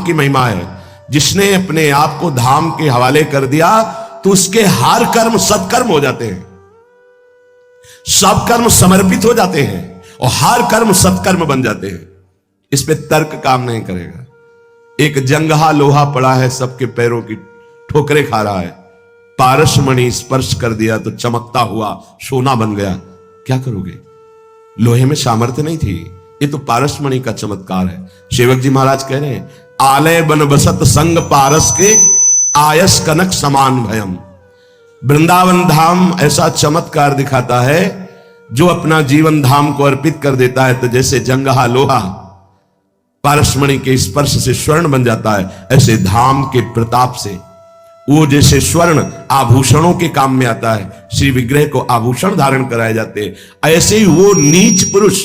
की महिमा है। जिसने अपने आप को धाम के हवाले कर दिया तो उसके हर कर्म सत्कर्म हो जाते हैं, सब कर्म समर्पित हो जाते हैं और हर कर्म सत्कर्म बन जाते हैं। इस पे तर्क काम नहीं करेगा। एक जंगहा लोहा पड़ा है, सबके पैरों की ठोकरे खा रहा है, पारसमणि स्पर्श कर दिया तो चमकता हुआ सोना बन गया, क्या करोगे? लोहे में सामर्थ्य नहीं थी, ये तो पारसमणि का चमत्कार है। सेवक जी महाराज कह रहे हैं, आलय बन बसत संग पारस के, आयस कनक समान भयम। वृंदावन धाम ऐसा चमत्कार दिखाता है, जो अपना जीवन धाम को अर्पित कर देता है तो जैसे जंगहा लोहा पारसमणि के स्पर्श से स्वर्ण बन जाता है, ऐसे धाम के प्रताप से वो जैसे स्वर्ण आभूषणों के काम में आता है, श्री विग्रह को आभूषण धारण कराए जाते हैं, ऐसे ही वो नीच पुरुष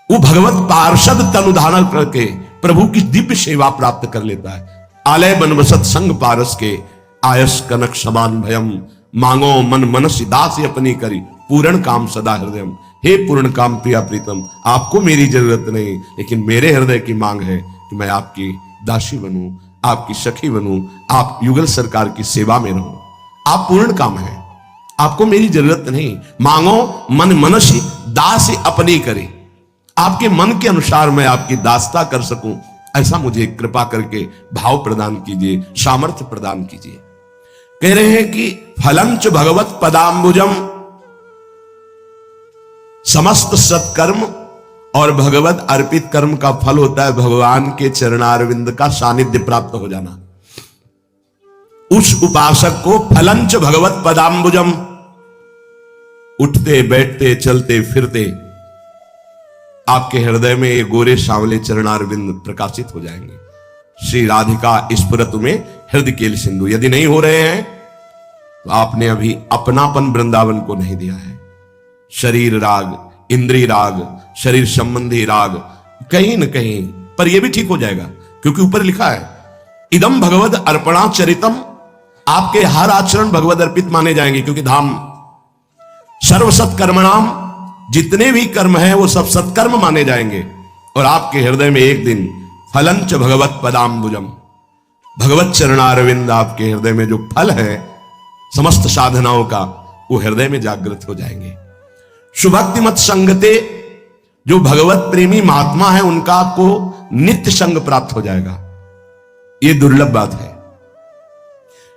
वो भगवत पार्षद तनु धारण करके प्रभु की दिव्य सेवा प्राप्त कर लेता है। आलय बनवसत संग पारस के, आयस कनक समान भयम। मांगो मन मनसी दासी अपनी करी, पूर्ण काम सदा हृदय। हे पूर्ण काम प्रिया प्रीतम, आपको मेरी जरूरत नहीं, लेकिन मेरे हृदय की मांग है कि मैं आपकी दासी बनूं, आपकी सखी बनूं, आप युगल सरकार की सेवा में रहूं। आप पूर्ण काम है, आपको मेरी जरूरत नहीं। मांगो मन मनसी दासी अपनी करी, आपके मन के अनुसार मैं आपकी दासता कर सकूं, ऐसा मुझे कृपा करके भाव प्रदान कीजिए, सामर्थ्य प्रदान कीजिए। कह रहे हैं कि फलंच भगवत पदाम्बुजम, समस्त सत्कर्म और भगवत अर्पित कर्म का फल होता है भगवान के चरणारविंद का सानिध्य प्राप्त हो जाना। उस उपासक को फलंच भगवत पदाम्बुजम, उठते बैठते चलते फिरते आपके हृदय में ये गोरे सांवले चरणारविंद प्रकाशित हो जाएंगे। श्री राधिका स्फुरत में हृदय केल सिंधु। यदि नहीं हो रहे हैं तो आपने अभी अपनापन वृंदावन को नहीं दिया है। शरीर राग, इंद्रिय राग, शरीर संबंधी राग कहीं न कहीं पर यह भी ठीक हो जाएगा, क्योंकि ऊपर लिखा है इदम भगवद अर्पणा चरितम, आपके हर आचरण भगवद अर्पित माने जाएंगे, क्योंकि धाम सर्व सत्कर्मणाम, जितने भी कर्म हैं वो सब सत्कर्म माने जाएंगे। और आपके हृदय में एक दिन फलंच भगवत पदाम्बुजम, भगवत चरणारविंद आपके हृदय में जो फल है समस्त साधनाओं का, वो हृदय में जागृत हो जाएंगे। सुभक्तिमत संगते, जो भगवत प्रेमी महात्मा है उनका को नित्य संग प्राप्त हो जाएगा। ये दुर्लभ बात है।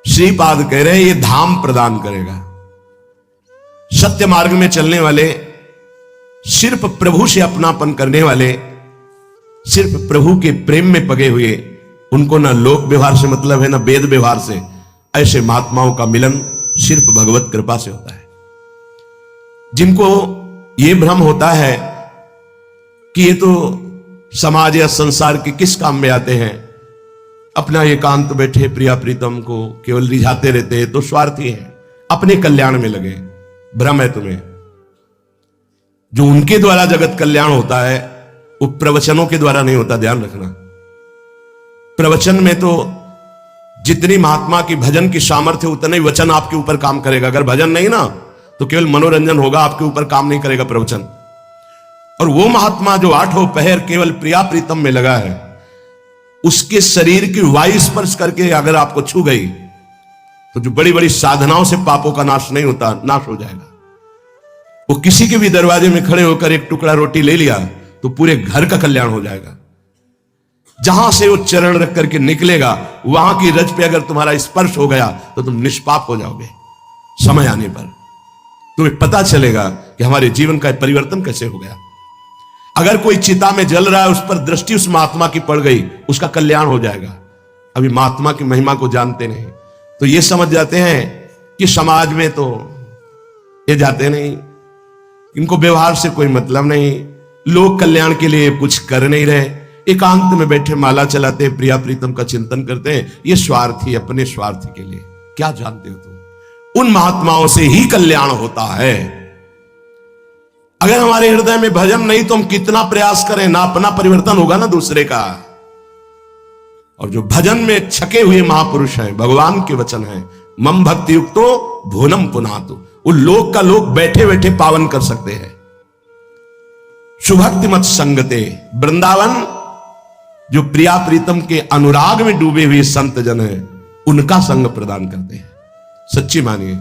श्रीपाद कह रहे हैं ये धाम प्रदान करेगा। सत्य मार्ग में चलने वाले, सिर्फ प्रभु से अपनापन करने वाले, सिर्फ प्रभु के प्रेम में पगे हुए, उनको ना लोक व्यवहार से मतलब है ना वेद व्यवहार से, ऐसे महात्माओं का मिलन सिर्फ भगवत कृपा से होता है। जिनको ये भ्रम होता है कि ये तो समाज या संसार के किस काम में आते हैं, अपना एकांत बैठे प्रिया प्रीतम को केवल रिझाते रहते हैं, तो स्वार्थी हैं, अपने कल्याण में लगे। भ्रम है तुम्हें। जो उनके द्वारा जगत कल्याण होता है वो प्रवचनों के द्वारा नहीं होता, ध्यान रखना। प्रवचन में तो जितनी महात्मा की भजन की सामर्थ्य उतना ही वचन आपके ऊपर काम करेगा। अगर भजन नहीं ना तो केवल मनोरंजन होगा, आपके ऊपर काम नहीं करेगा प्रवचन। और वो महात्मा जो आठों पहर केवल प्रिया प्रीतम में लगा है, उसके शरीर की वायु स्पर्श करके अगर आपको छू गई तो जो बड़ी बड़ी साधनाओं से पापों का नाश नहीं होता, नाश हो जाएगा। वो किसी के भी दरवाजे में खड़े होकर एक टुकड़ा रोटी ले लिया तो पूरे घर का कल्याण हो जाएगा। जहां से वो चरण रख करके निकलेगा, वहां की रज पे अगर तुम्हारा स्पर्श हो गया तो तुम निष्पाप हो जाओगे। समय आने पर तुम्हें पता चलेगा कि हमारे जीवन का परिवर्तन कैसे हो गया। अगर कोई चिता में जल रहा है, उस पर दृष्टि उस महात्मा की पड़ गई, उसका कल्याण हो जाएगा। अभी महात्मा की महिमा को जानते नहीं तो ये समझ जाते हैं कि समाज में तो ये जाते नहीं, इनको व्यवहार से कोई मतलब नहीं, लोग कल्याण के लिए कुछ कर नहीं रहे, एकांत में बैठे माला चलाते प्रिया प्रीतम का चिंतन करते हैं, ये स्वार्थी, अपने स्वार्थ के लिए। क्या जानते हो तुम? उन महात्माओं से ही कल्याण होता है। अगर हमारे हृदय में भजन नहीं तो हम कितना प्रयास करें, ना अपना परिवर्तन होगा ना दूसरे का। और जो भजन में छके हुए महापुरुष हैं, भगवान के वचन हैं, मम भक्ति युक्तो भुवनम पुनातु, वो लोक का लोक बैठे बैठे पावन कर सकते हैं। सुभक्ति मत संगते, वृंदावन जो प्रिया प्रीतम के अनुराग में डूबे हुए संत जन हैं, उनका संग प्रदान करते हैं। सच्ची मानिए,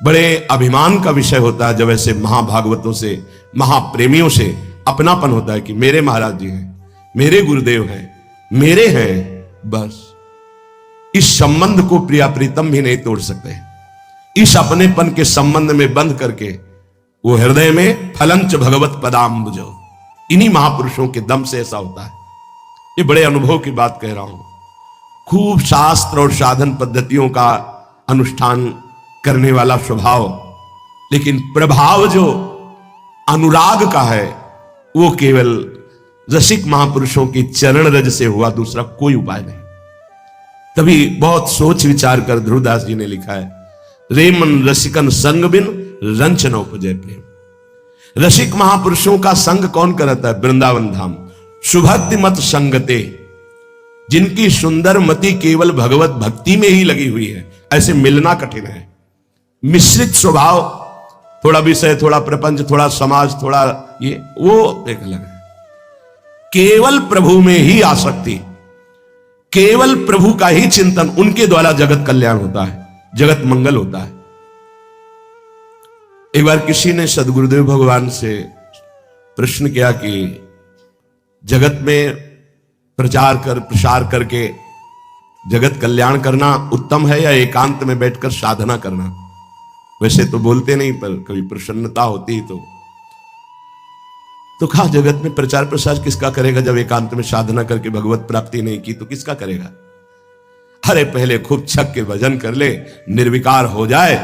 बड़े अभिमान का विषय होता है जब ऐसे महाभागवतों से, महाप्रेमियों से अपनापन होता है कि मेरे महाराज जी हैं, मेरे गुरुदेव हैं, मेरे हैं। बस इस संबंध को प्रिया प्रीतम भी नहीं तोड़ सकते। इस अपनेपन के संबंध में बंध करके वो हृदय में फलंच भगवत पदाम्बुजो, इन्हीं महापुरुषों के दम से ऐसा होता है। ये बड़े अनुभव की बात कह रहा हूं। खूब शास्त्र और साधन पद्धतियों का अनुष्ठान करने वाला स्वभाव, लेकिन प्रभाव जो अनुराग का है वो केवल रसिक महापुरुषों की चरण रज से हुआ, दूसरा कोई उपाय नहीं। तभी बहुत सोच विचार कर ध्रुवदास जी ने लिखा है, रेमन रसिकन संग बिन रंच न उपजय प्रेम। रसिक महापुरुषों का संग कौन करता है? वृंदावन धाम। सुभक्ति मत संगते, जिनकी सुंदर मति केवल भगवत भक्ति में ही लगी हुई है, ऐसे मिलना कठिन है। मिश्रित स्वभाव, थोड़ा विषय, थोड़ा प्रपंच, थोड़ा समाज, थोड़ा ये, वो एक अलग है। केवल प्रभु में ही आसक्ति, केवल प्रभु का ही चिंतन, उनके द्वारा जगत कल्याण होता है, जगत मंगल होता है। एक बार किसी ने सदगुरुदेव भगवान से प्रश्न किया कि जगत में प्रसार करके जगत कल्याण करना उत्तम है या एकांत में बैठकर साधना करना? वैसे तो बोलते नहीं, पर कभी प्रसन्नता होती तो कहा जगत में प्रचार प्रसार किसका करेगा जब एकांत में साधना करके भगवत प्राप्ति नहीं की तो किसका करेगा? अरे पहले खूब छक के भजन कर ले, निर्विकार हो जाए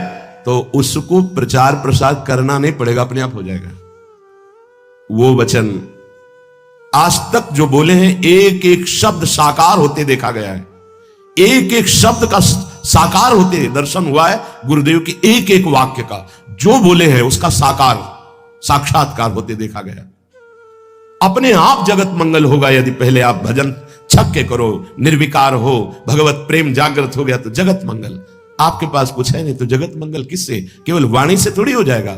तो उसको प्रचार प्रसार करना नहीं पड़ेगा, अपने आप हो जाएगा। वो वचन आज तक जो बोले हैं, एक एक शब्द साकार होते देखा गया है। एक एक शब्द का साकार होते दर्शन हुआ है। गुरुदेव के एक एक वाक्य का जो बोले हैं उसका साक्षात्कार होते देखा गया। अपने आप जगत मंगल होगा यदि पहले आप भजन छक के करो, निर्विकार हो, भगवत प्रेम जागृत हो गया तो जगत मंगल। आपके पास कुछ है नहीं तो जगत मंगल किससे? केवल वाणी से थोड़ी हो जाएगा।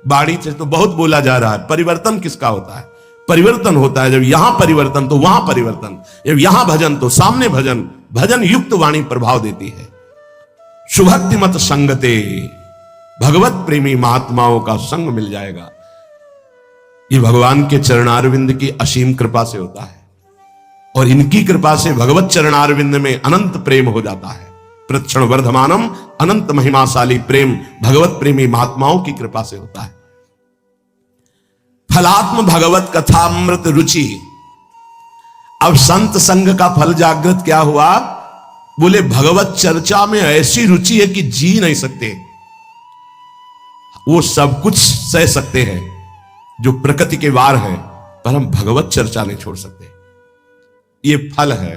वाणी से तो बहुत बोला जा रहा है। परिवर्तन किसका होता है? परिवर्तन होता है जब यहां परिवर्तन तो वहां परिवर्तन, जब यहां भजन तो सामने भजन। भजन युक्त वाणी प्रभाव देती है। सुभक्ति मत संगते, भगवत प्रेमी महात्माओं का संग मिल जाएगा। ये भगवान के चरणारविंद की असीम कृपा से होता है, और इनकी कृपा से भगवत चरणारविंद में अनंत प्रेम हो जाता है। प्रक्षण वर्धमानम अनंत महिमाशाली प्रेम भगवत प्रेमी महात्माओं की कृपा से होता है। फलात्म भगवत कथामृत रुचि। अब संत संग का फल जागृत क्या हुआ? बोले भगवत चर्चा में ऐसी रुचि है कि जी नहीं सकते। वो सब कुछ सह सकते हैं जो प्रकृति के वार है, पर हम भगवत चर्चा नहीं छोड़ सकते। ये फल है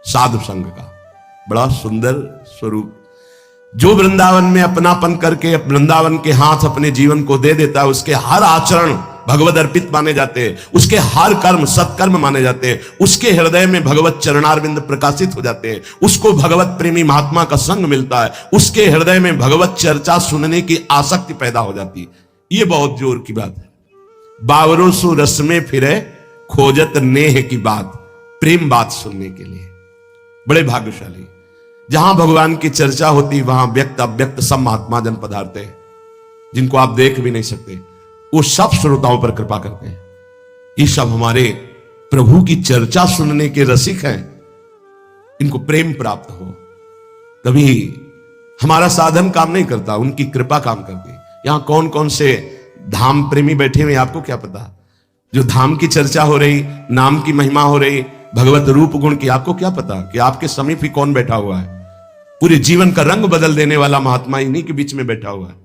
साधु संग का। बड़ा सुंदर स्वरूप। जो वृंदावन में अपनापन करके वृंदावन के हाथ अपने जीवन को दे देता है, उसके हर आचरण भगवत अर्पित माने जाते हैं, उसके हर कर्म सत्कर्म माने जाते हैं, उसके हृदय में भगवत चरणारविंद प्रकाशित हो जाते हैं, उसको भगवत प्रेमी महात्मा का संग मिलता है, उसके हृदय में भगवत चर्चा सुनने की आसक्ति पैदा हो जाती है। ये बहुत जोर की बात है। बावरों सु रस में फिरे खोजत नेह की बात, प्रेम बात सुनने के लिए। बड़े भाग्यशाली। जहां भगवान की चर्चा होती वहां व्यक्त अव्यक्त सब महात्मा जन पधारते हैं, जिनको आप देख भी नहीं सकते। वो सब श्रोताओं पर कृपा करते हैं। ये सब हमारे प्रभु की चर्चा सुनने के रसिक हैं। इनको प्रेम प्राप्त हो तभी हमारा साधन काम नहीं करता, उनकी कृपा काम करती। यहां कौन कौन से धाम प्रेमी बैठे हुए आपको क्या पता? जो धाम की चर्चा हो रही, नाम की महिमा हो रही, भगवत रूप गुण की, आपको क्या पता कि आपके समीप ही कौन बैठा हुआ है? पूरे जीवन का रंग बदल देने वाला महात्मा इन्हीं के बीच में बैठा हुआ है।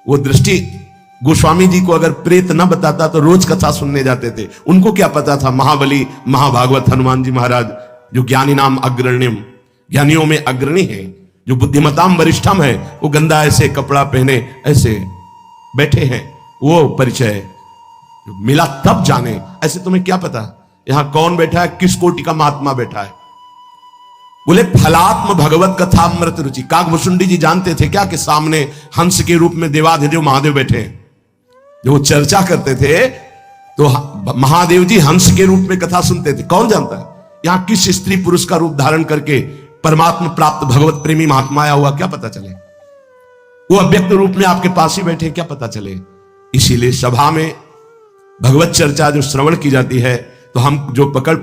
वो दृष्टि गोस्वामी जी को अगर प्रेत न बताता तो रोज कथा सुनने जाते थे। उनको क्या पता था महाबली महाभागवत हनुमान जी महाराज, जो ज्ञानी नाम अग्रणिम, ज्ञानियों में अग्रणी है, जो बुद्धिमताम वरिष्ठम है, वो गंदा ऐसे कपड़ा पहने ऐसे बैठे हैं। वो परिचय मिला तब जाने। ऐसे तुम्हें क्या पता यहां कौन बैठा है, किस कोटि का महात्मा बैठा है? बोले फलात्म भगवत कथामृत रुचि। काकभूषुंडी जी जानते थे क्या कि सामने हंस के रूप में देवाधिदेव महादेव बैठे हैं? जो चर्चा करते थे तो महादेव जी हंस के रूप में कथा सुनते थे। कौन जानता है यहां किस स्त्री पुरुष का रूप धारण करके परमात्मा प्राप्त भगवत प्रेमी महात्मा आया हुआ, क्या पता चले। वो अव्यक्त रूप में आपके पास ही बैठे, क्या पता चले। इसीलिए सभा में भगवत चर्चा जो श्रवण की जाती है तो हम जो पकड़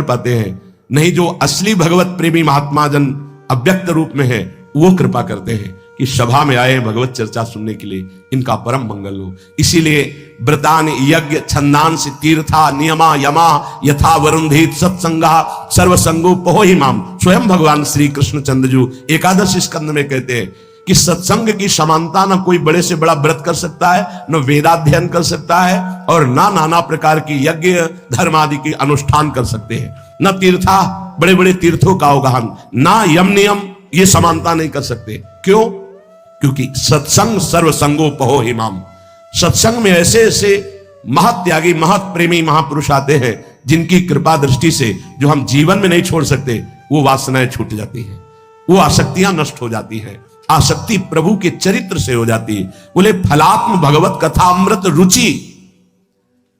पाते हैं, नहीं जो असली भगवत प्रेमी महात्मा जन अव्यक्त रूप में है वो कृपा करते हैं कि सभा में आए भगवत चर्चा सुनने के लिए, इनका परम मंगल हो। इसीलिए व्रतान यज्ञ छंदांस तीर्था नियमा यमा यथा वरुंधीत सत्संगा सर्वसंगो पहोहि माम। स्वयं भगवान श्री कृष्ण चंद्र जी एकादश स्कंद में कहते हैं कि सत्संग की समानता न कोई बड़े से बड़ा व्रत कर सकता है, न वेदाध्ययन कर सकता है, और ना नाना प्रकार की यज्ञ धर्म आदि की अनुष्ठान कर सकते हैं, न तीर्था बड़े बड़े तीर्थों का अवगाहन, ना यम नियम ये समानता नहीं कर सकते। क्यों? क्योंकि सत्संग सर्वसंगो पहो हिमाम। सत्संग में ऐसे ऐसे महत त्यागी महत प्रेमी महापुरुष आते हैं जिनकी कृपा दृष्टि से जो हम जीवन में नहीं छोड़ सकते, वो वासनाएं छूट जाती हैं, वो आसक्तियां नष्ट हो जाती हैं, आसक्ति प्रभु के चरित्र से हो जाती है। बोले फलात्म भगवत कथामृत रुचि,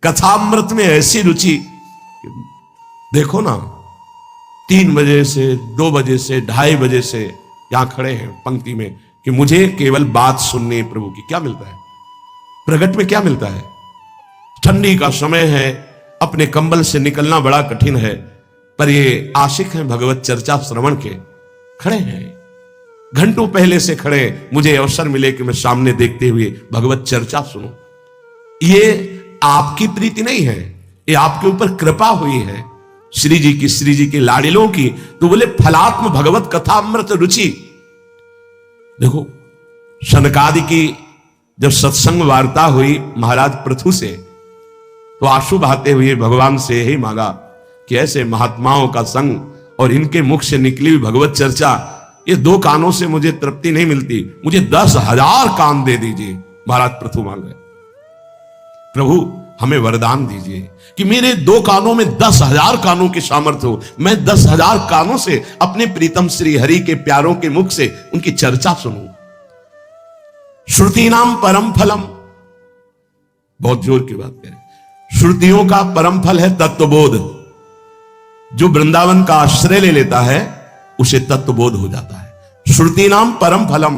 कथामृत में ऐसी रुचि, देखो ना 3 बजे से 2 बजे से 2:30 बजे से यहां खड़े हैं पंक्ति में कि मुझे केवल बात सुननी है प्रभु की। क्या मिलता है? प्रगट में क्या मिलता है? ठंडी का समय है, अपने कंबल से निकलना बड़ा कठिन है, पर ये आशिक हैं भगवत चर्चा श्रवण के, खड़े हैं घंटों पहले से खड़े, मुझे अवसर मिले कि मैं सामने देखते हुए भगवत चर्चा सुनूं। ये आपकी प्रीति नहीं है, ये आपके ऊपर कृपा हुई है श्री जी की लाडिलों की। तो बोले फलात्म भगवत कथामृत रुचि। देखो शनकादि की जब सत्संग वार्ता हुई महाराज पृथु से, तो आंसू बहाते हुए भगवान से यही मांगा कि ऐसे महात्माओं का संग और इनके मुख से निकली हुई भगवत चर्चा, ये 2 कानों से मुझे तृप्ति नहीं मिलती, मुझे 10,000 कान दे दीजिए। महाराज पृथु मांग रहे, प्रभु हमें वरदान दीजिए कि मेरे 2 कानों में 10,000 कानों की सामर्थ्य हो, मैं 10,000 कानों से अपने प्रीतम श्री हरि के प्यारों के मुख से उनकी चर्चा सुनूं। श्रुति नाम परम फलम, बहुत जोर की बात करें, श्रुतियों का परम फल है तत्वबोध। जो वृंदावन का आश्रय ले लेता है उसे तत्वबोध हो जाता है। श्रुति नाम परम फलम।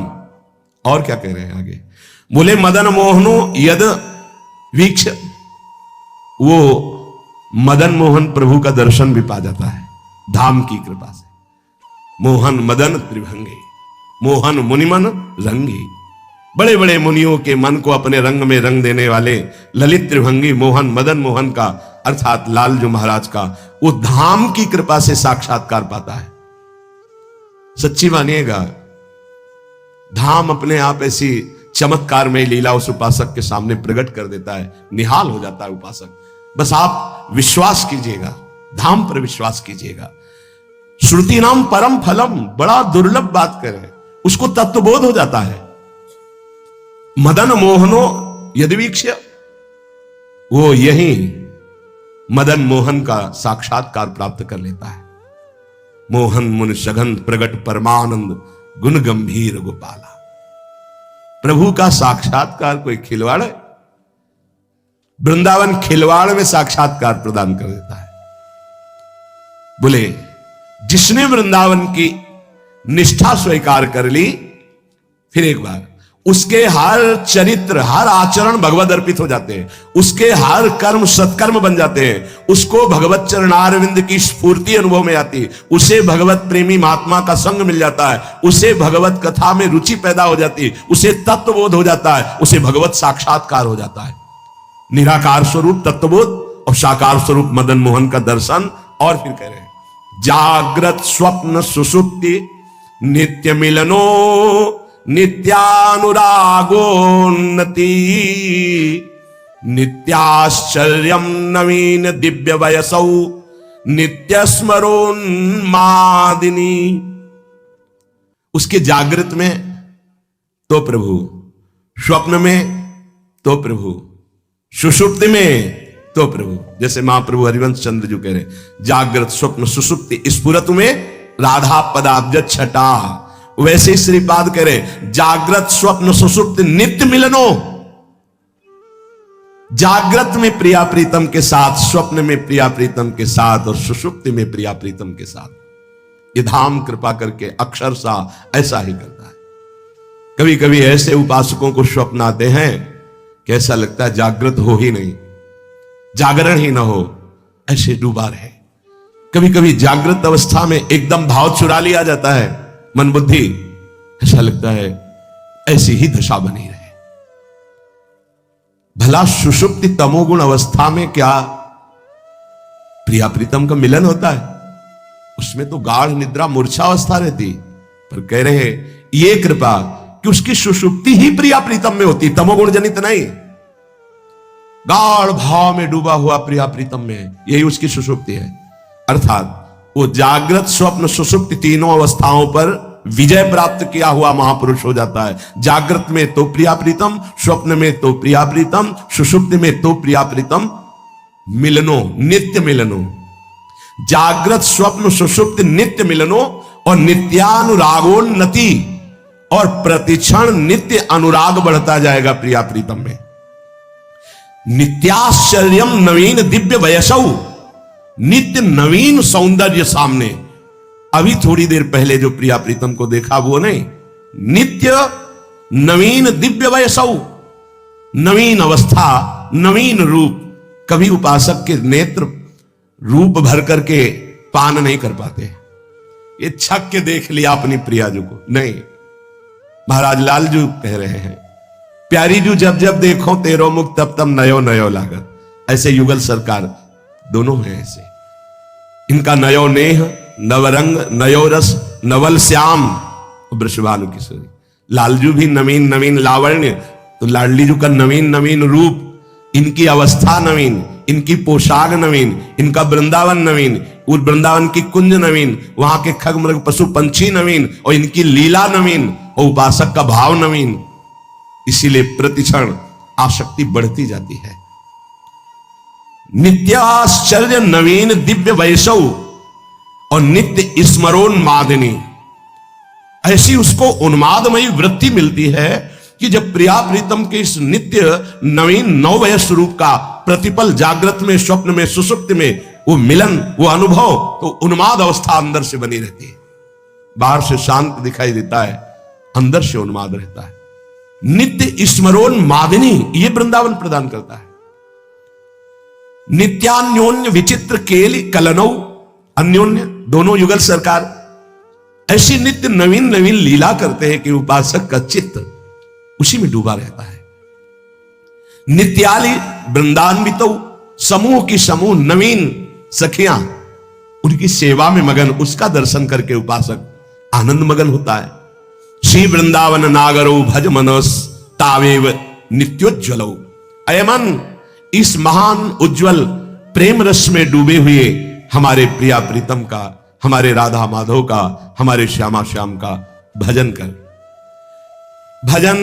और क्या कह रहे हैं आगे? बोले मदन मोहनो यद वीक्ष, वो मदन मोहन प्रभु का दर्शन भी पा जाता है धाम की कृपा से। मोहन मदन त्रिभंगी, मोहन मुनिमन रंगी। बड़े बड़े मुनियों के मन को अपने रंग में रंग देने वाले ललित त्रिभंगी मोहन मदन मोहन का अर्थात लालजू महाराज का, वो धाम की कृपा से साक्षात्कार पाता है। सच्ची मानिएगा, धाम अपने आप ऐसी चमत्कार में लीला उस उपासक के सामने प्रकट कर देता है, निहाल हो जाता है उपासक। बस आप विश्वास कीजिएगा, धाम पर विश्वास कीजिएगा। श्रुति नाम परम फलम, बड़ा दुर्लभ बात करें, उसको तत्वबोध हो जाता है। मदन मोहनो यदवीक्ष्य, वो यही मदन मोहन का साक्षात्कार प्राप्त कर लेता है। मोहन मुन सघन प्रगट परमानंद गुण गंभीर गोपाला। प्रभु का साक्षात्कार कोई खिलवाड़ है? वृंदावन खिलवाड़ में साक्षात्कार प्रदान कर देता है। बोले जिसने वृंदावन की निष्ठा स्वीकार कर ली, फिर एक बार उसके हर चरित्र हर आचरण भगवत अर्पित हो जाते हैं, उसके हर कर्म सत्कर्म बन जाते हैं, उसको भगवत चरणारविंद की स्फूर्ति अनुभव में आती है, उसे भगवत प्रेमी महात्मा का संग मिल जाता है, उसे भगवत कथा में रुचि पैदा हो जाती है, उसे तत्वबोध हो जाता है, उसे भगवत साक्षात्कार हो जाता है। निराकार स्वरूप तत्वबोध और साकार स्वरूप मदन मोहन का दर्शन। और फिर कह रहे हैं जागृत स्वप्न सुसुप्ति नित्य मिलनो नित्यानुरागोन्नति नित्याश्चर्यम नवीन दिव्य वयसौ नित्य स्मरोन्मादिनी। उसके जागृत में तो प्रभु, स्वप्न में तो प्रभु, सुषुप्ति में तो प्रभु। जैसे महाप्रभु हरिवंश चंद्र जो कह रहे जागृत स्वप्न सुषुप्ति स्फुरत में राधा पदाब्ज छटा, वैसे श्रीपाद कह रहे जागृत स्वप्न सुषुप्ति नित्य मिलनो। जागृत में प्रिया प्रीतम के साथ, स्वप्न में प्रिया प्रीतम के साथ और सुषुप्ति में प्रिया प्रीतम के साथ। ये धाम कृपा करके अक्षरशः ऐसा ही करता है। कभी कभी ऐसे उपासकों को स्वप्न आते हैं कि ऐसा लगता है जागृत हो ही नहीं, जागरण ही ना हो, ऐसे डूबा रहे। कभी कभी जागृत अवस्था में एकदम भाव चुरा लिया जाता है, मन बुद्धि, ऐसा लगता है ऐसी ही दशा बनी रहे। भला सुषुप्ति तमोगुण अवस्था में क्या प्रिया प्रीतम का मिलन होता है? उसमें तो गाढ़ निद्रा मूर्छा अवस्था रहती, पर कह रहे हैं ये कृपा कि उसकी सुषुप्ति ही प्रिया प्रीतम में होती, तमोगुण जनित नहीं। गाढ़ भाव में डूबा हुआ प्रिया प्रीतम में, यही उसकी सुषुप्ति है। अर्थात वो जागृत स्वप्न सुषुप्ति तीनों अवस्थाओं पर विजय प्राप्त किया हुआ महापुरुष हो जाता है। जागृत में तो प्रिया प्रीतम, स्वप्न में तो प्रिया प्रीतम, सुषुप्ति में तो प्रिया प्रीतम, मिलनो नित्य मिलनो। जागृत स्वप्न सुषुप्ति नित्य मिलनो और नित्यानुरागोन्नति, और प्रतिक्षण नित्य अनुराग बढ़ता जाएगा प्रिया प्रीतम में। नित्याश्चर्यम नवीन दिव्य वयसौ, नित्य नवीन सौंदर्य सामने। अभी थोड़ी देर पहले जो प्रिया प्रीतम को देखा वो नहीं, नित्य नवीन दिव्य वयसौ, नवीन अवस्था, नवीन रूप। कभी उपासक के नेत्र रूप भर करके पान नहीं कर पाते, ये छक के देख लिया अपनी प्रियाजू को, नहीं। महाराज लालजू कह रहे हैं, प्यारी जू जब जब देखो तेरो मुख तब तब नयो नयो लागत। ऐसे युगल सरकार दोनों हैं ऐसे, इनका नयो नेह, नवरंग, नयो रस, नवल श्याम, वृषभानु किशोरी। लालजू भी नवीन नवीन लावण्य, तो लाडली जू का नवीन नवीन रूप, इनकी अवस्था नवीन, इनकी पोशाक नवीन, इनका वृंदावन नवीन, उस वृंदावन की कुंज नवीन, वहां के खग मृग पशु पंछी नवीन, और इनकी लीला नवीन, और उपासक का भाव नवीन। इसीलिए प्रतिक्षण आसक्ति बढ़ती जाती है। नित्याश्चर्य नवीन दिव्य वैसव और नित्य स्मरोन्मादिनी, ऐसी उसको उन्मादमयी वृत्ति मिलती है कि जब प्रिया प्रीतम के इस नित्य नवीन नववयस रूप का प्रतिपल जागृत में, स्वप्न में, सुषुप्ति में वो मिलन, वो अनुभव, तो उन्माद अवस्था अंदर से बनी रहती है। बाहर से शांत दिखाई देता है, अंदर से उन्माद रहता है। नित्य स्मरोन्मादिनी ये वृंदावन प्रदान करता है। नित्यान्योन्य विचित्र केलि कलनौ, अन्योन्य दोनों युगल सरकार ऐसी नित्य नवीन नवीन लीला करते हैं कि उपासक का चित्त उसी में डूबा रहता है। नित्याली वृंदान्वितौ, समूह की समूह नवीन सखियां उनकी सेवा में मगन, उसका दर्शन करके उपासक आनंद मगन होता है। श्री वृंदावन नागरो भज मनस तावेव नित्योज्वलो। अयमन, इस महान उज्जवल प्रेम रस में डूबे हुए हमारे प्रिया प्रीतम का, हमारे राधा माधव का, हमारे श्यामा श्याम का भजन कर। भजन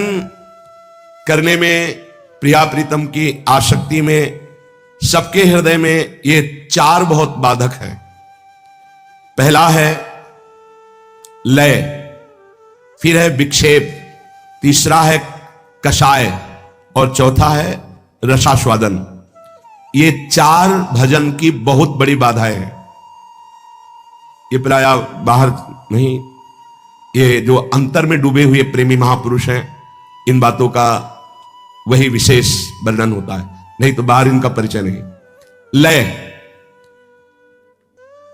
करने में, प्रिया प्रीतम की आसक्ति में, सबके हृदय में ये चार बहुत बाधक हैं। पहला है लय, फिर है विक्षेप, तीसरा है कषाय और चौथा है रसास्वादन। ये चार भजन की बहुत बड़ी बाधाएं हैं। ये प्राय बाहर नहीं, ये जो अंतर में डूबे हुए प्रेमी महापुरुष हैं, इन बातों का वही विशेष वर्णन होता है, नहीं तो बाहर इनका परिचय नहीं। लय,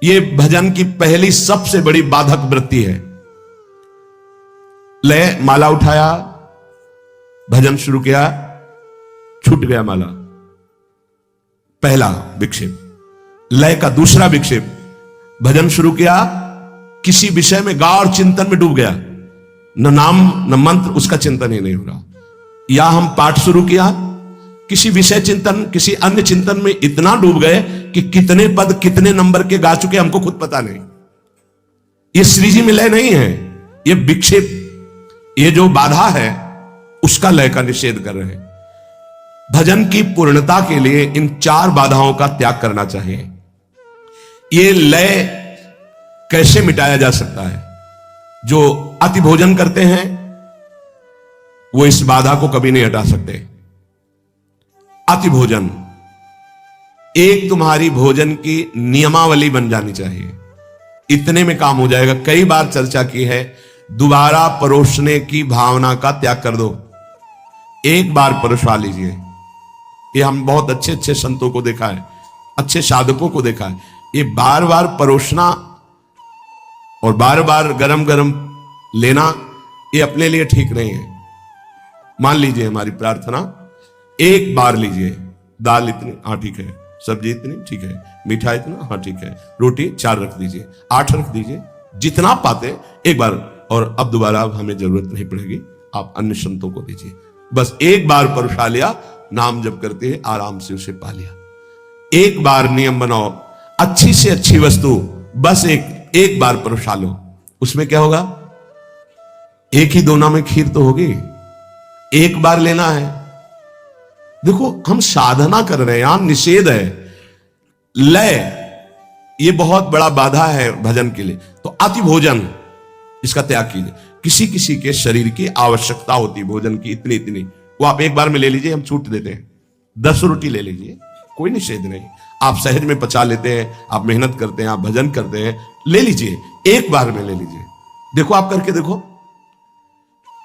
ये भजन की पहली सबसे बड़ी बाधक वृत्ति है। लय, माला उठाया, भजन शुरू किया, छूट गया माला, पहला विक्षेप। लय का दूसरा विक्षेप, भजन शुरू किया, किसी विषय में गाढ़ चिंतन में डूब गया, न नाम न मंत्र, उसका चिंतन ही नहीं हो रहा। या हम पाठ शुरू किया, किसी विषय चिंतन, किसी अन्य चिंतन में इतना डूब गए कि कितने पद कितने नंबर के गा चुके हमको खुद पता नहीं। ये श्रीजी में लय नहीं है, ये विक्षेप, ये जो बाधा है उसका लय का निषेध कर रहे हैं। भजन की पूर्णता के लिए इन चार बाधाओं का त्याग करना चाहिए। ये लय कैसे मिटाया जा सकता है? जो अति भोजन करते हैं वो इस बाधा को कभी नहीं हटा सकते। अति भोजन, एक तुम्हारी भोजन की नियमावली बन जानी चाहिए, इतने में काम हो जाएगा। कई बार चर्चा की है, दोबारा परोसने की भावना का त्याग कर दो, एक बार परोसा लीजिए। ये हम बहुत अच्छे अच्छे संतों को देखा है, अच्छे साधकों को देखा है, ये बार बार परोसना और बार बार गरम गरम लेना, ये अपने लिए ठीक नहीं है। मान लीजिए हमारी प्रार्थना, एक बार लीजिए, दाल इतनी, हाँ ठीक है, सब्जी इतनी, ठीक है, मीठा इतना, हाँ ठीक है, रोटी 4 रख दीजिए, 8 रख दीजिए, जितना पाते एक बार, और अब दोबारा हमें जरूरत नहीं पड़ेगी, आप अन्य संतों को दीजिए। बस एक बार परोसा लिया, नाम जप करते हैं आराम से उसे पा लिया। एक बार नियम बनाओ, अच्छी से अच्छी वस्तु बस एक बार परोसा लो, उसमें क्या होगा, एक ही दोना में खीर तो होगी, एक बार लेना है। देखो हम साधना कर रहे हैं, यहां निषेध है, लय ये बहुत बड़ा बाधा है भजन के लिए। तो अति भोजन इसका त्याग कीजिए। किसी किसी के शरीर की आवश्यकता होती भोजन की इतनी इतनी, वो आप एक बार में ले लीजिए, हम छूट देते हैं, 10 रोटी ले लीजिए, कोई निषेध नहीं। आप सहज में पचा लेते हैं, आप मेहनत करते हैं, आप भजन करते हैं, ले लीजिए, एक बार में ले लीजिए। देखो आप करके देखो,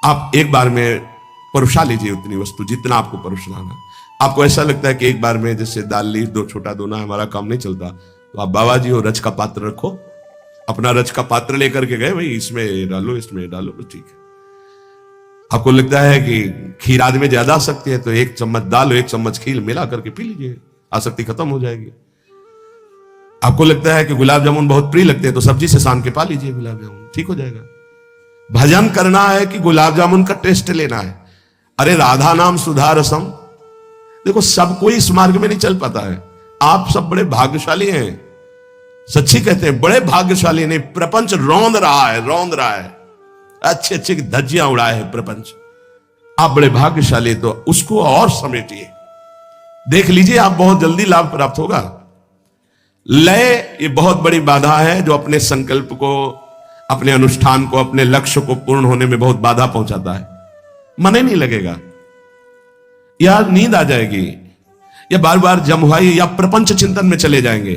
आप एक बार में परोसा लीजिए उतनी वस्तु जितना आपको परोसना है। आपको ऐसा लगता है कि एक बार में जैसे दाल ली, 2 छोटा दोना, हमारा काम नहीं चलता, तो आप बाबा जी हो रच का पात्र रखो, अपना रच का पात्र लेकर के गए, भाई इसमें डालो, इसमें डालो, ठीक है। आपको लगता है कि खीर आदि में ज्यादा आसक्ति है, तो 1 चम्मच दाल और 1 चम्मच खीर मिला करके पी लीजिए, आसक्ति खत्म हो जाएगी। आपको लगता है कि गुलाब जामुन बहुत प्रिय लगते हैं, तो सब्जी से सान के पा लीजिए गुलाब जामुन, ठीक हो जाएगा। भजन करना है कि गुलाब जामुन का टेस्ट लेना है? अरे राधा नाम सुधा रसम। देखो सब कोई इस मार्ग में नहीं चल पाता है, आप सब बड़े भाग्यशाली हैं, सच्ची कहते हैं बड़े भाग्यशाली। नहीं, प्रपंच रौंद रहा है, अच्छे अच्छे धज्जियां उड़ाए है प्रपंच, आप बड़े भाग्यशाली, तो उसको और समेटिए, देख लीजिए आप बहुत जल्दी लाभ प्राप्त होगा। लय ये बहुत बड़ी बाधा है जो अपने संकल्प को, अपने अनुष्ठान को, अपने लक्ष्य को पूर्ण होने में बहुत बाधा पहुंचाता है। मन ही नहीं लगेगा, या नींद आ जाएगी, या बार बार जमुहाई या प्रपंच चिंतन में चले जाएंगे।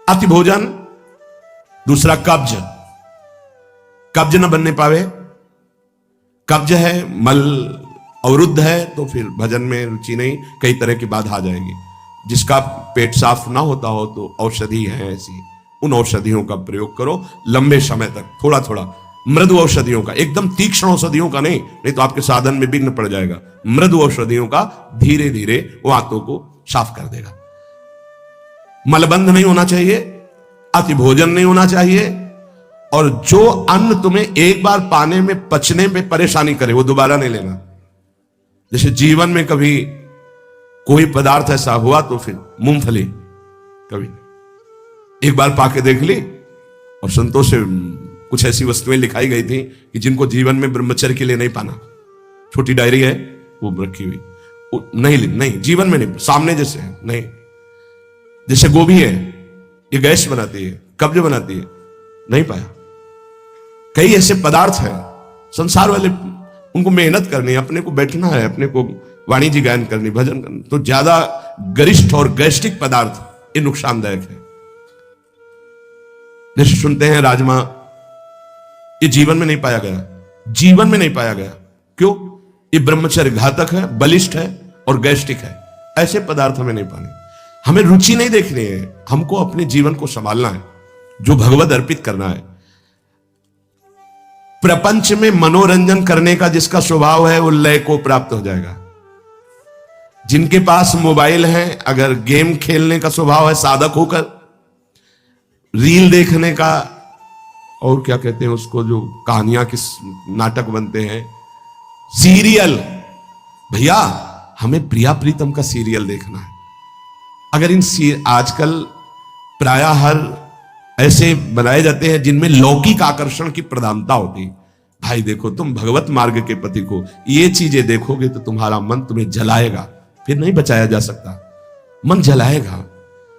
अति भोजन, दूसरा कब्ज न बनने पावे। कब्ज है, मल अवरुद्ध है, तो फिर भजन में रुचि नहीं, कई तरह की बाधा आ जाएगी। जिसका पेट साफ ना होता हो तो औषधि है ऐसी, उन औषधियों का प्रयोग करो लंबे समय तक, थोड़ा थोड़ा मृदु औषधियों का, एकदम तीक्ष्ण औषधियों का नहीं तो आपके साधन में विघ्न पड़ जाएगा। मृदु औषधियों का धीरे धीरे वो आंतों को साफ कर देगा। मलबंध नहीं होना चाहिए, अति भोजन नहीं होना चाहिए, और जो अन्न तुम्हें एक बार पाने में, पचने में परेशानी करे वो दोबारा नहीं लेना। जैसे जीवन में कभी कोई पदार्थ ऐसा हुआ तो फिर मूंगफली कभी एक बार पाके देख ली, और संतों से कुछ ऐसी वस्तुएं लिखाई गई थी कि जिनको जीवन में ब्रह्मचर्य के लिए नहीं पाना, छोटी डायरी है वो रखी हुई, नहीं जीवन में नहीं, सामने जैसे है नहीं। जैसे गोभी है, ये गैस बनाती है, कब्ज बनाती है, नहीं पाया। कई ऐसे पदार्थ हैं संसार वाले, उनको मेहनत करनी है, अपने को बैठना है, अपने को वाणिज्य गायन करनी, भजन करनी, तो ज्यादा गरिष्ठ और गैस्ट्रिक पदार्थ ये नुकसानदायक है। जैसे सुनते हैं राजमा, ये जीवन में नहीं पाया गया, क्यों? ये ब्रह्मचर्य घातक है, बलिष्ठ है और गैस्ट्रिक है, ऐसे पदार्थ हमें नहीं पाने। हमें रुचि नहीं देखनी है, हमको अपने जीवन को संभालना है, जो भगवत अर्पित करना है। प्रपंच में मनोरंजन करने का जिसका स्वभाव है वो लय को प्राप्त हो जाएगा। जिनके पास मोबाइल है, अगर गेम खेलने का स्वभाव है, साधक होकर रील देखने का, और क्या कहते हैं उसको, जो कहानियां किस नाटक बनते हैं, सीरियल, भैया हमें प्रिया प्रीतम का सीरियल देखना है। अगर आजकल प्रायः हर ऐसे बनाए जाते हैं जिनमें लौकिक आकर्षण की प्रधानता होती, भाई देखो तुम भगवत मार्ग के पति को ये चीजें देखोगे तो तुम्हारा मन तुम्हें जलाएगा, फिर नहीं बचाया जा सकता, मन जलाएगा।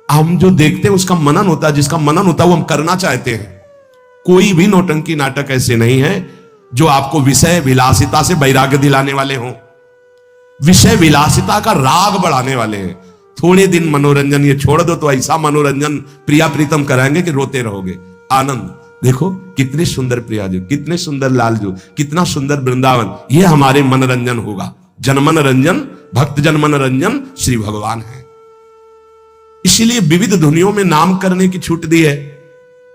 हम जो देखते हैं उसका मनन होता है, जिसका मनन होता है वो हम करना चाहते हैं। कोई भी नौटंकी नाटक ऐसे नहीं है जो आपको विषय विलासिता से वैराग्य दिलाने वाले हों। विषय विलासिता का राग बढ़ाने वाले हैं। थोड़े दिन मनोरंजन ये छोड़ दो तो ऐसा मनोरंजन प्रिया प्रीतम कराएंगे कि रोते रहोगे। आनंद देखो कितने सुंदर प्रिया जी, कितने सुंदर लाल जी, कितना सुंदर वृंदावन, ये हमारे मनोरंजन होगा। जनमन रंजन, भक्त जन मनोरंजन श्री भगवान है। इसीलिए विविध धुनियों में नाम करने की छूट दी है।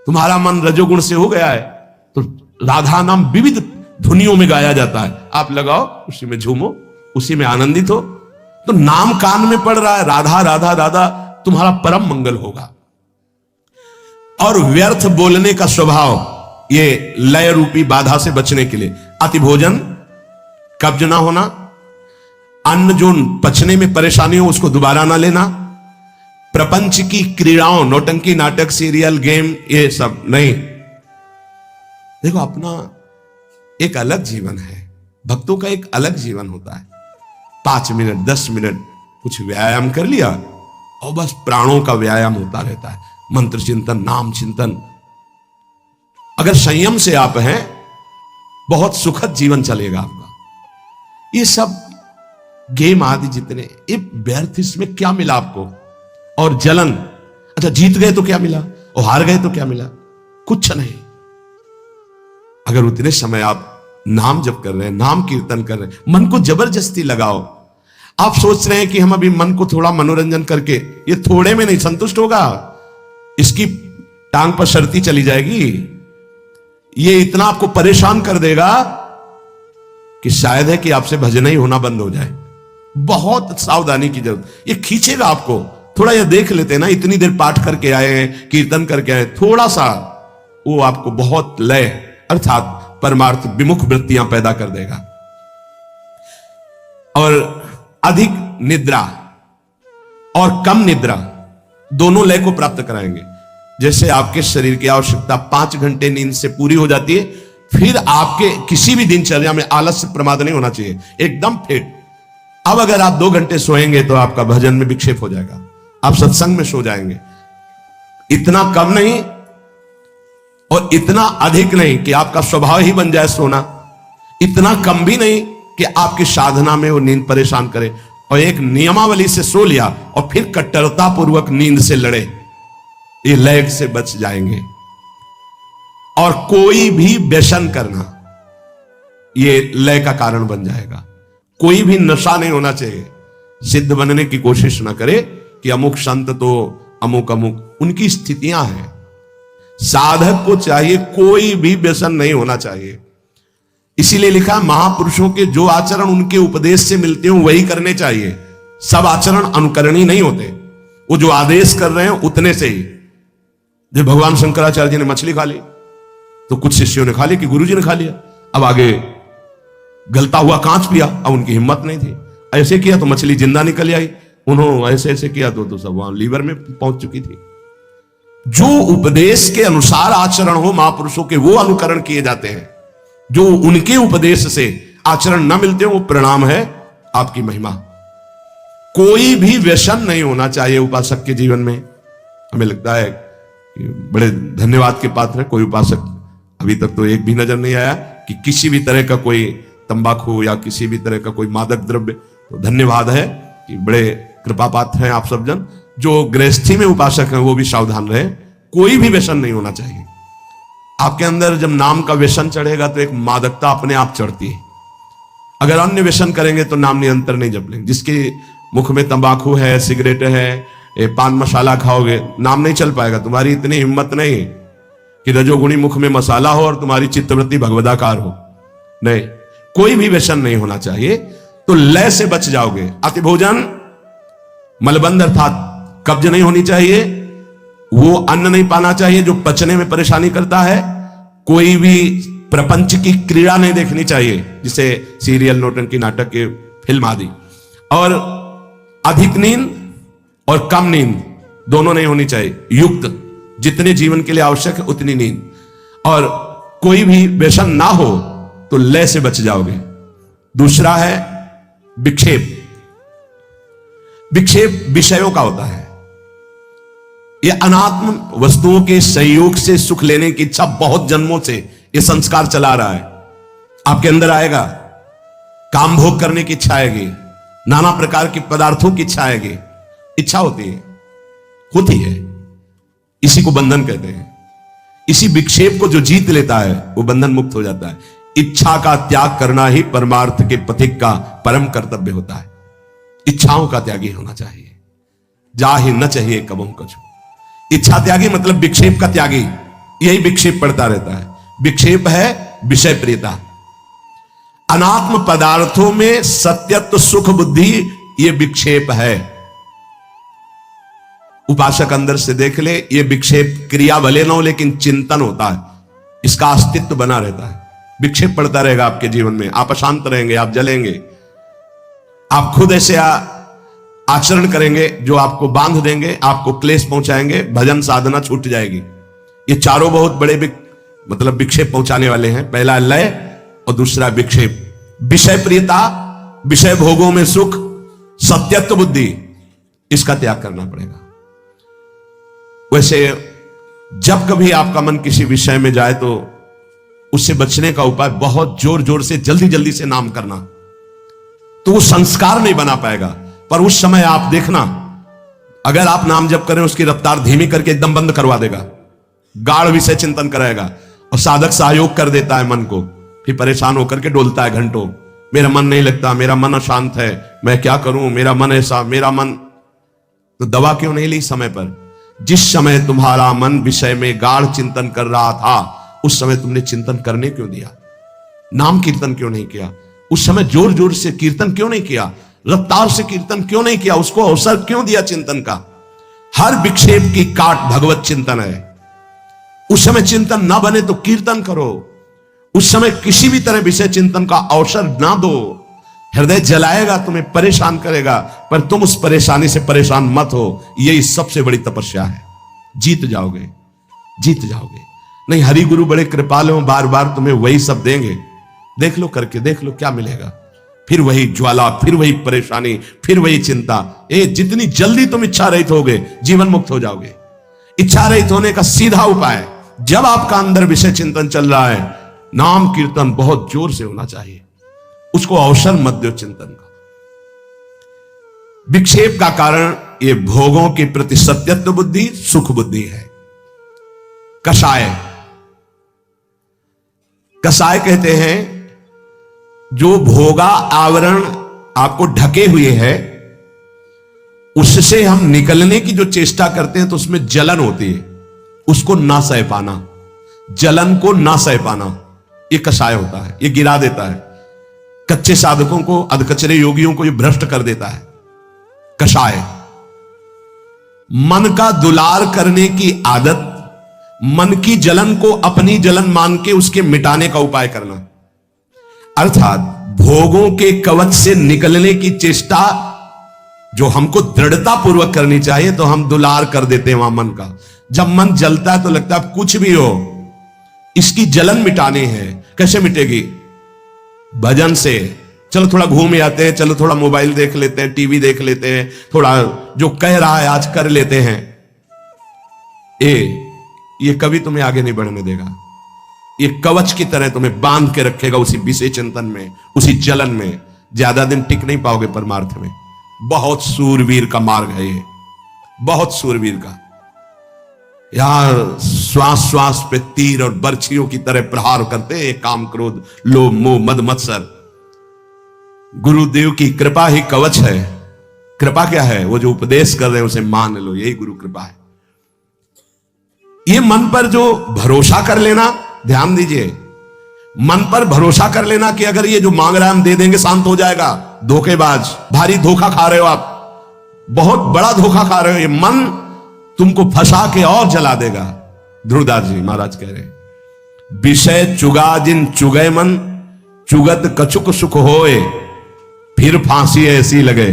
तुम्हारा मन रजोगुण से हो गया है तो राधा नाम विविध धुनियों में गाया जाता है। आप लगाओ, उसी में झूमो, उसी में आनंदित हो। तो नाम कान में पड़ रहा है, राधा राधा राधा, तुम्हारा परम मंगल होगा। और व्यर्थ बोलने का स्वभाव, ये लय रूपी बाधा से बचने के लिए अति भोजन, कब्ज ना होना, अन्न जो पचने में परेशानी हो उसको दोबारा ना लेना, प्रपंच की क्रीड़ाओं, नौटंकी, नाटक, सीरियल, गेम, ये सब नहीं। देखो अपना एक अलग जीवन है, भक्तों का एक अलग जीवन होता है। 5 मिनट 10 मिनट कुछ व्यायाम कर लिया और बस प्राणों का व्यायाम होता रहता है। मंत्र चिंतन, नाम चिंतन। अगर संयम से आप हैं, बहुत सुखद जीवन चलेगा आपका। ये सब गेम आदि जितने, ये व्यर्थ, इसमें क्या मिला आपको? और जलन, अच्छा जीत गए तो क्या मिला, और हार गए तो क्या मिला? कुछ नहीं। अगर उतने समय आप नाम जप कर रहे हैं, नाम कीर्तन कर रहे हैं, मन को जबरदस्ती लगाओ। आप सोच रहे हैं कि हम अभी मन को थोड़ा मनोरंजन करके, ये थोड़े में नहीं संतुष्ट होगा, इसकी टांग पर शर्ती चली जाएगी। ये इतना आपको परेशान कर देगा कि शायद है कि आपसे भजन ही होना बंद हो जाए। बहुत सावधानी की जरूरत। ये खींचेगा आपको। थोड़ा ये देख लेते हैं ना, इतनी देर पाठ करके आए हैं, कीर्तन करके आए, थोड़ा सा वो आपको बहुत लय अर्थात परमार्थ विमुख वृत्तियां पैदा कर देगा। और अधिक निद्रा और कम निद्रा दोनों लय को प्राप्त कराएंगे। जैसे आपके शरीर की आवश्यकता 5 घंटे नींद से पूरी हो जाती है, फिर आपके किसी भी दिनचर्या में आलस्य प्रमाद नहीं होना चाहिए, एकदम फिट। अब अगर आप 2 घंटे सोएंगे तो आपका भजन में विक्षेप हो जाएगा, आप सत्संग में सो जाएंगे। इतना कम नहीं और इतना अधिक नहीं कि आपका स्वभाव ही बन जाए सोना, इतना कम भी नहीं कि आपकी साधना में वो नींद परेशान करे। और एक नियमावली से सो लिया और फिर कट्टरता पूर्वक नींद से लड़े, ये लय से बच जाएंगे। और कोई भी व्यसन करना ये लय का कारण बन जाएगा। कोई भी नशा नहीं होना चाहिए। सिद्ध बनने की कोशिश ना करे कि अमुक संत तो अमुक अमुक, उनकी स्थितियां हैं। साधक को चाहिए कोई भी व्यसन नहीं होना चाहिए। इसीलिए लिखा महापुरुषों के जो आचरण उनके उपदेश से मिलते हो वही करने चाहिए। सब आचरण अनुकरणीय नहीं होते। वो जो आदेश कर रहे हैं उतने से ही। जब भगवान शंकराचार्य जी ने मछली खा ली तो कुछ शिष्यों ने खा ली कि गुरुजी ने खा लिया। अब आगे गलता हुआ कांच पिया, अब उनकी हिम्मत नहीं थी। ऐसे किया तो मछली जिंदा निकल आई। उन्होंने ऐसे ऐसे किया तो सब वहां लीवर में पहुंच चुकी थी। जो उपदेश के अनुसार आचरण हो महापुरुषों के, वो अनुकरण किए जाते हैं। जो उनके उपदेश से आचरण न मिलते हो वो परिणाम है आपकी महिमा। कोई भी व्यसन नहीं होना चाहिए उपासक के जीवन में। हमें लगता है कि बड़े धन्यवाद के पात्र है कोई उपासक, अभी तक तो एक भी नजर नहीं आया कि किसी भी तरह का कोई तंबाकू या किसी भी तरह का कोई मादक द्रव्य। तो धन्यवाद है कि बड़े कृपा पात्र हैं आप सब जन। जो गृहस्थी में उपासक हैं वो भी सावधान रहे, कोई भी व्यसन नहीं होना चाहिए। आपके अंदर जब नाम का व्यसन चढ़ेगा तो एक मादकता अपने आप चढ़ती है। अगर अन्य व्यसन करेंगे तो नाम निरंतर नहीं जप लेंगे। जिसके मुख में तंबाकू है, सिगरेट है, पान मसाला खाओगे, नाम नहीं चल पाएगा। तुम्हारी इतनी हिम्मत नहीं कि रजोगुणी मुख में मसाला हो और तुम्हारी चित्तवृत्ति भगवदाकार हो। नहीं, कोई भी व्यसन नहीं होना चाहिए, तो लय से बच जाओगे। अति भोजन, मलबंध अर्थात कब्ज नहीं होनी चाहिए। वो अन्न नहीं पाना चाहिए जो पचने में परेशानी करता है। कोई भी प्रपंच की क्रीड़ा नहीं देखनी चाहिए, जिसे सीरियल, नौटंकी, नाटक के फिल्म आदि। और अधिक नींद और कम नींद दोनों नहीं होनी चाहिए, युक्त। जितने जीवन के लिए आवश्यक है उतनी नींद। और कोई भी व्यसन ना हो तो लय से बच जाओगे। दूसरा है विक्षेप। विक्षेप विषयों का होता है। यह अनात्म वस्तुओं के सहयोग से सुख लेने की इच्छा बहुत जन्मों से यह संस्कार चला रहा है। आपके अंदर आएगा, काम भोग करने की इच्छा आएगी, नाना प्रकार के पदार्थों की इच्छा आएगी, इच्छा होती है, इसी को बंधन कहते हैं। इसी विक्षेप को जो जीत लेता है वो बंधन मुक्त हो जाता है। इच्छा का त्याग करना ही परमार्थ के पथिक का परम कर्तव्य होता है। इच्छाओं का त्यागी होना चाहिए, जा ही न चाहिए कबहू कछु। इच्छा त्यागी मतलब विक्षेप का त्यागी। यही विक्षेप पड़ता रहता है। विक्षेप है विषय प्रियता। अनात्म पदार्थों में सत्यत्व सुख बुद्धि ये विक्षेप है। उपासक अंदर से देख ले, ये विक्षेप क्रिया भले ना हो लेकिन चिंतन होता है, इसका अस्तित्व बना रहता है। विक्षेप पड़ता रहेगा आपके जीवन में, आप अशांत रहेंगे, आप जलेंगे, आप खुद ऐसे आचरण करेंगे जो आपको बांध देंगे, आपको क्लेश पहुंचाएंगे, भजन साधना छूट जाएगी। ये चारों बहुत बड़े मतलब विक्षेप पहुंचाने वाले हैं। पहला लय और दूसरा विक्षेप। विषय प्रियता, विषय भोगों में सुख, सत्यत्व बुद्धि, इसका त्याग करना पड़ेगा। वैसे जब कभी आपका मन किसी विषय में जाए तो उससे बचने का उपाय बहुत जोर जोर से जल्दी जल्दी से नाम करना, तो वो संस्कार नहीं बना पाएगा। पर उस समय आप देखना, अगर आप नाम जप करें उसकी रफ्तार धीमी करके एकदम बंद करवा देगा, गाढ़ विषय चिंतन कराएगा और साधक सहयोग कर देता है मन को। फिर परेशान होकर के डोलता है घंटों, मेरा मन नहीं लगता, मेरा मन अशांत है, मैं क्या करूं, मेरा मन ऐसा, मेरा मन। तो दवा क्यों नहीं ली समय पर? जिस समय तुम्हारा मन विषय में गाढ़ चिंतन कर रहा था उस समय तुमने चिंतन करने क्यों दिया? नाम कीर्तन क्यों नहीं किया? उस समय जोर जोर से कीर्तन क्यों नहीं किया? रफ्तार से कीर्तन क्यों नहीं किया? उसको अवसर क्यों दिया चिंतन का? हर विक्षेप की काट भगवत चिंतन है। उस समय चिंतन ना बने तो कीर्तन करो। उस समय किसी भी तरह विषय चिंतन का अवसर ना दो। हृदय जलाएगा, तुम्हें परेशान करेगा, पर तुम उस परेशानी से परेशान मत हो। यही सबसे बड़ी तपस्या है। जीत जाओगे, जीत जाओगे। नहीं, हरि गुरु बड़े कृपालु हैं, बार बार तुम्हें वही सब देंगे। देख लो, करके देख लो क्या मिलेगा। फिर वही ज्वाला, फिर वही परेशानी, फिर वही चिंता। जितनी जल्दी तुम इच्छा रहित होगे जीवन मुक्त हो जाओगे। इच्छा रहित होने का सीधा उपाय, जब आपका अंदर विषय चिंतन चल रहा है, नाम कीर्तन बहुत जोर से होना चाहिए। उसको अवसर मत दो चिंतन का। विक्षेप का कारण ये भोगों के प्रति सत्यत्व बुद्धि, सुख बुद्धि है। कषाय, कषाय कहते हैं जो भोगा आवरण आपको ढके हुए है, उससे हम निकलने की जो चेष्टा करते हैं तो उसमें जलन होती है। उसको ना सह पाना, जलन को ना सह पाना, ये कषाय होता है। ये गिरा देता है कच्चे साधकों को, अधकचरे योगियों को ये भ्रष्ट कर देता है। कषाय, मन का दुलार करने की आदत, मन की जलन को अपनी जलन मान के उसके मिटाने का उपाय करना, अर्थात भोगों के कवच से निकलने की चेष्टा जो हमको दृढ़ता पूर्वक करनी चाहिए, तो हम दुलार कर देते हैं वहां मन का। जब मन जलता है तो लगता है कुछ भी हो, इसकी जलन मिटानी है। कैसे मिटेगी? भजन से। चलो थोड़ा घूम आते हैं, चलो थोड़ा मोबाइल देख लेते हैं, टीवी देख लेते हैं, थोड़ा जो कह रहा है आज कर लेते हैं। ये कभी तुम्हें आगे नहीं बढ़ने देगा। ये कवच की तरह तुम्हें बांध के रखेगा उसी विषय चिंतन में, उसी जलन में। ज्यादा दिन टिक नहीं पाओगे परमार्थ में। बहुत सूरवीर का मार्ग है ये, बहुत सूरवीर का। यहां श्वास श्वास पे तीर और बर्छियों की तरह प्रहार करते हैं काम, क्रोध, लोभ, मोह, मद, मत्सर। गुरुदेव की कृपा ही कवच है। कृपा क्या है? वो जो उपदेश कर रहे हैं उसे मान लो, यही गुरु कृपा है। ये मन पर जो भरोसा कर लेना, ध्यान दीजिए, मन पर भरोसा कर लेना कि अगर ये जो मांग रहा है हम दे देंगे, शांत हो जाएगा। धोखेबाज, भारी धोखा खा रहे हो आप, बहुत बड़ा धोखा खा रहे हो। ये मन तुमको फंसा के और जला देगा। ध्रुवदास जी महाराज कह रहे, विषय चुगा जिन चुगे मन, चुगत कछुक सुख होए, फिर फांसी ऐसी लगे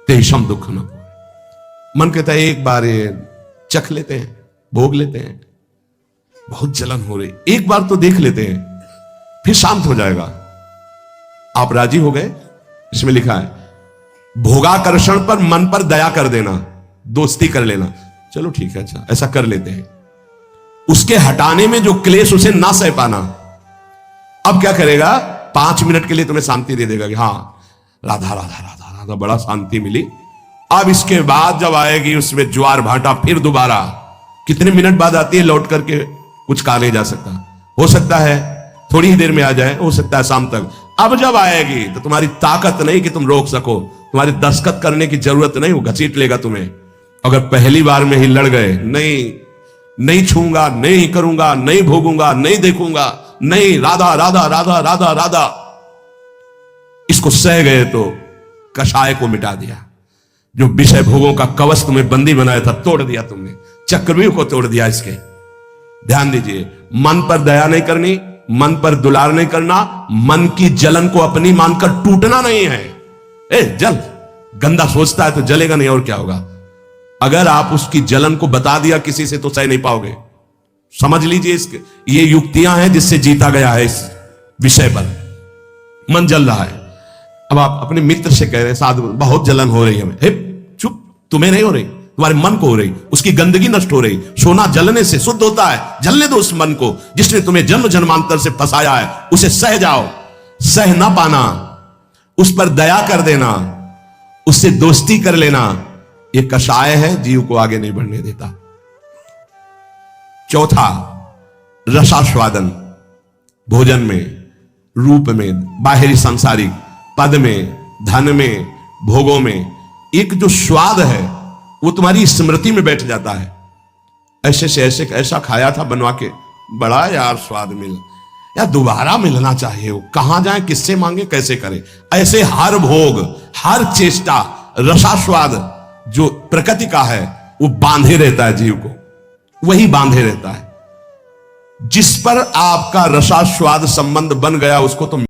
तेषम दुख न होए। मन कहता है एक बार ये चख लेते हैं, भोग लेते हैं, बहुत जलन हो रही, एक बार तो देख लेते हैं, फिर शांत हो जाएगा। आप राजी हो गए? इसमें लिखा है भोगाकर्षण पर मन पर दया कर देना, दोस्ती कर लेना। चलो ठीक है, अच्छा ऐसा कर लेते हैं। उसके हटाने में जो क्लेश, उसे ना सह पाना। अब क्या करेगा? 5 मिनट के लिए तुम्हें शांति दे देगा कि हाँ राधा राधा राधा तो बड़ा शांति मिली। अब इसके बाद जब आएगी उसमें ज्वार भाटा, फिर दोबारा कितने मिनट बाद आती है, लौट करके कुछ कहा नहीं जा सकता। हो सकता है थोड़ी ही देर में आ जाए, हो सकता है शाम तक। अब जब आएगी तो तुम्हारी ताकत नहीं कि तुम रोक सको, तुम्हारी दस्तखत करने की जरूरत नहीं, वो घसीट लेगा तुम्हें। अगर पहली बार में ही लड़ गए, नहीं छूंगा, नहीं करूंगा, नहीं भोगूंगा, नहीं देखूंगा, नहीं, राधा राधा राधा राधा राधा, इसको सह गए तो कषाय को मिटा दिया। जो विषय भोगों का कवच तुम्हें बंदी बनाया था, तोड़ दिया तुमने, चक्रव्यूह को तोड़ दिया। इसके ध्यान दीजिए, मन पर दया नहीं करनी, मन पर दुलार नहीं करना, मन की जलन को अपनी मानकर टूटना नहीं है। जल गंदा सोचता है तो जलेगा नहीं, और क्या होगा। अगर आप उसकी जलन को बता दिया किसी से तो सह नहीं पाओगे। समझ लीजिए, इसके ये युक्तियां हैं जिससे जीता गया है इस विषय पर। मन जल रहा है, अब आप अपने मित्र से कह रहे हैं साधु बहुत जलन हो रही है हमें। चुप, तुम्हें नहीं हो रही, तुम्हारे मन को हो रही, उसकी गंदगी नष्ट हो रही। सोना जलने से शुद्ध होता है, जलने दो उस मन को जिसने तुम्हें जन्म जन्मांतर से फंसाया है, उसे सह जाओ। सह ना पाना, उस पर दया कर देना, उससे दोस्ती कर लेना, यह कषाय है, जीव को आगे नहीं बढ़ने देता। चौथा, रसास्वादन। भोजन में, रूप में, बाहरी सांसारिक पद में, धन में, भोगों में एक जो स्वाद है वो तुम्हारी स्मृति में बैठ जाता है। ऐसे से ऐसा खाया था बनवा के, बड़ा यार स्वाद मिला, या दोबारा मिलना चाहिए। वो कहां जाए, किससे मांगे, कैसे करे। ऐसे हर भोग, हर चेष्टा, रसास्वाद जो प्रकृति का है वो बांधे रहता है जीव को, वही बांधे रहता है। जिस पर आपका रसास्वाद संबंध बन गया उसको तो